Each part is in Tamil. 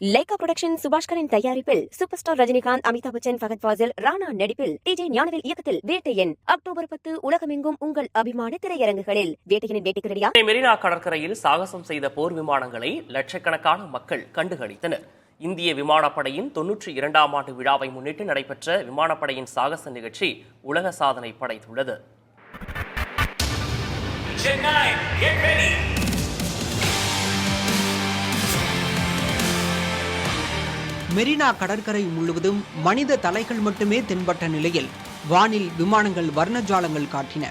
லைகா புரொடக்ஷன் சுபாஷ்கரின் தயாரிப்பில் சூப்பர் ஸ்டார் ரஜினிகாந்த், அமிதாப் பச்சன், ஃபகத் ஃபாசில், ராணா நடிப்பில் டிஜே ஞானவேல் இயக்கத்தில் வேட்டையன் அக்டோபர் 10 உலகமெங்கும் உங்கள் அபிமான திரையரங்குகளில். வேட்டையனின் வேட்டைக்கு ரெடியா? மெரினா கடற்கரையில் சாகசம் செய்த போர் விமானங்களை லட்சக்கணக்கான மக்கள் கண்டுகளித்தனர். இந்திய விமானப்படையின் 92ஆம் ஆண்டு விழாவை முன்னிட்டு நடைபெற்ற விமானப்படையின் சாகச நிகழ்ச்சி உலக சாதனை படைத்துள்ளது. மெரினா கடற்கரை முழுவதும் மனித தலைகள் மட்டுமே தென்பட்ட நிலையில் வானில் விமானங்கள் வர்ணஜாலங்கள் காட்டின.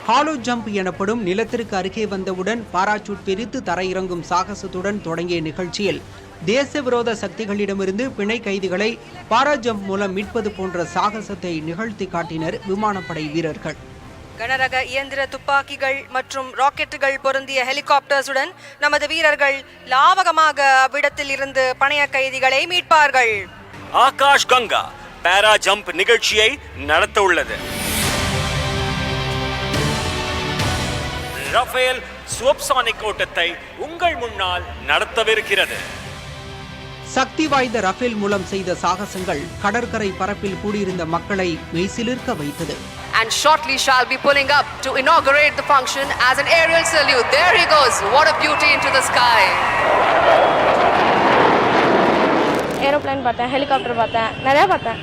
ஹாலோ ஜம்ப் எனப்படும் நிலத்திற்கு அருகே வந்தவுடன் பாராசூட் பிரித்து தரையிறங்கும் சாகசத்துடன் தொடங்கிய நிகழ்ச்சியில் தேச விரோத சக்திகளிடமிருந்து பிணை கைதிகளை பாரா ஜம்ப் மூலம் மீட்பது போன்ற சாகசத்தை நிகழ்த்தி காட்டினர் விமானப்படை வீரர்கள். கனரக இயந்திர துப்பாக்கிகள் மற்றும் ராக்கெட்டுகள் பொருந்திய ஹெலிகாப்டர்ஸுடன் நமது வீரர்கள் லாவகமாக அவ்விடத்தில் இருந்து பணைய கைதிகளை மீட்பார்கள். ஆகாஷ் கங்கா பாரா ஜம்ப் நிகழ்ச்சியை நடத்த உள்ளது. ரஃபேல் சூப்பர்சானிக் ஓட்டத்தை உங்கள் முன்னால் நடத்தவிருக்கிறது. சக்தி வாய்ந்த ரஃபேல் மூலம் செய்த சாகசங்கள் கடற்கரை பரப்பில் கூடியிருந்த மக்களை மெய்சிலிர்க்க வைத்தது. And shortly shall be pulling up to inaugurate the function as an aerial salute. There he goes. What a beauty into the sky. Aeroplane பார்த்தேன், ஹெலிகாப்டர் பார்த்தேன், நிறைய பார்த்தேன்.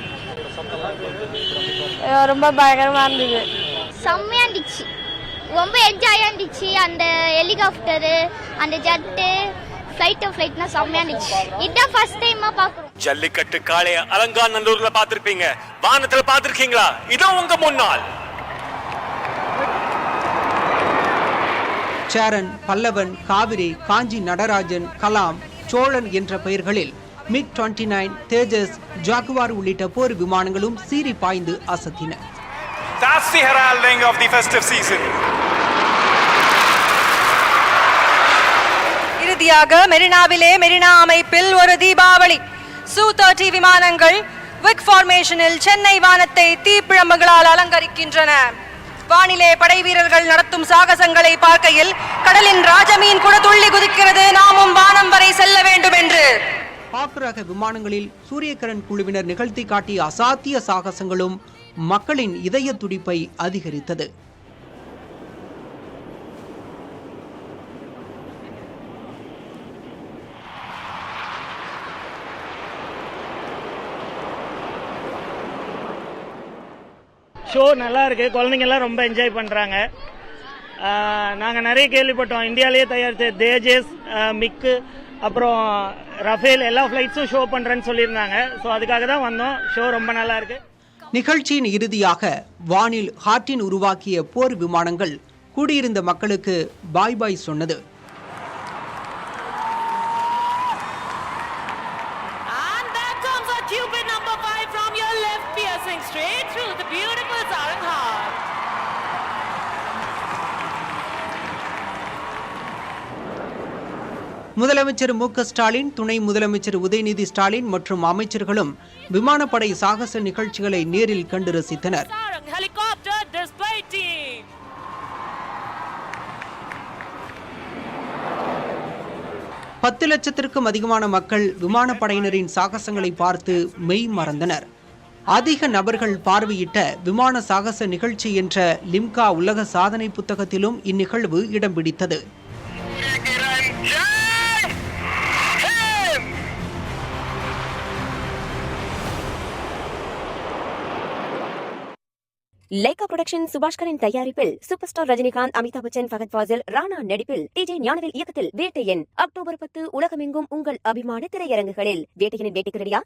ரொம்ப பயங்கரமாக இருந்தது. செம்மையாக இருந்துச்சு, ரொம்ப என்ஜாயாக இருந்துச்சு. அந்த ஹெலிகாப்டரு, அந்த ஜெட்டு, ஃப்ளைட்னா செம்மையாக இருந்துச்சு. இதான் ஃபர்ஸ்ட் டைமா பார்க்குறோம். ஜல்லிக்கட்டு காளைய அலங்காநல்லூர்ல பார்த்திருப்பீங்க, வானத்துல பார்த்திருக்கீங்களா? இதோ உங்க முன்னால். சேரன், பல்லவன், காவிரி, காஞ்சி நடராஜன், கலாம், சோழன் என்ற பெயர்களில் MiG-29, தேஜஸ், ஜாகுவார் உள்ளிட்ட போர் விமானங்களும் சீறி பாய்ந்து அசத்தின. That's the heralding of the festive season. இறுதியாக மெரினாவிலே மெரினா அமைப்பில் ஒரு தீபாவளி. Su-30 விமானங்கள் விக் ஃபார்மேஷனில் சென்னை வானத்தை தீப்பிழம்புகளால் அலங்கரிக்கின்றன. வானிலே படை வீரர்கள் நடத்தும் சாகசங்களை பார்க்கையில் கடலின் ராஜமீன் கூட துள்ளி குதிக்கிறது. நாமும் வானம் வரை செல்ல வேண்டும் என்று. பாக் ரக விமானங்களில் சூரியகிரண் குழுவினர் நிகழ்த்தி காட்டிய அசாத்திய சாகசங்களும் மக்களின் இதய துடிப்பை அதிகரித்தது. ஷோ நல்லா இருக்கு, குழந்தைங்க எல்லாம் ரொம்ப என்ஜாய் பண்றாங்க. நாங்கள் நிறைய கேள்விப்பட்டோம், இந்தியாவிலேயே தயாரித்த தேஜஸ், மிக்கு, அப்புறம் ரஃபேல் எல்லா ஃபிளைட்ஸும் ஷோ பண்றேன்னு சொல்லியிருந்தாங்க. ஸோ அதுக்காக தான் வந்தோம். ஷோ ரொம்ப நல்லா இருக்கு. நிகழ்ச்சியின் இறுதியாக வானில் ஹார்டின் உருவாக்கிய போர் விமானங்கள் கூடியிருந்த மக்களுக்கு பாய் பாய் சொன்னது. முதலமைச்சர் மு.க. ஸ்டாலின், துணை முதலமைச்சர் உதயநிதி ஸ்டாலின் மற்றும் அமைச்சர்களும் விமானப்படை சாகச நிகழ்ச்சிகளை நேரில் கண்டு ரசித்தனர். 10 லட்சத்திற்கும் அதிகமான மக்கள் விமானப்படையினரின் சாகசங்களை பார்த்து மெய் மறந்தனர். அதிக நபர்கள் பார்வையிட்ட விமான சாகச நிகழ்ச்சி என்ற லிம்கா உலக சாதனை புத்தகத்திலும் இந்நிகழ்வு இடம் பிடித்தது. லைகா புரொடக்ஷன் சுபாஷ்கரின் தயாரிப்பில் சூப்பர் ஸ்டார் ரஜினிகாந்த், அமிதாப் பச்சன், ஃபகத் ஃபாசில், ராணா நடிப்பில் டிஜே ஞானவேல் இயக்கத்தில் வேட்டையன் அக்டோபர் 10 உலகமெங்கும் உங்கள் அபிமான திரையரங்குகளில். வேட்டையனின் வேட்டைக்கு ரெடியா?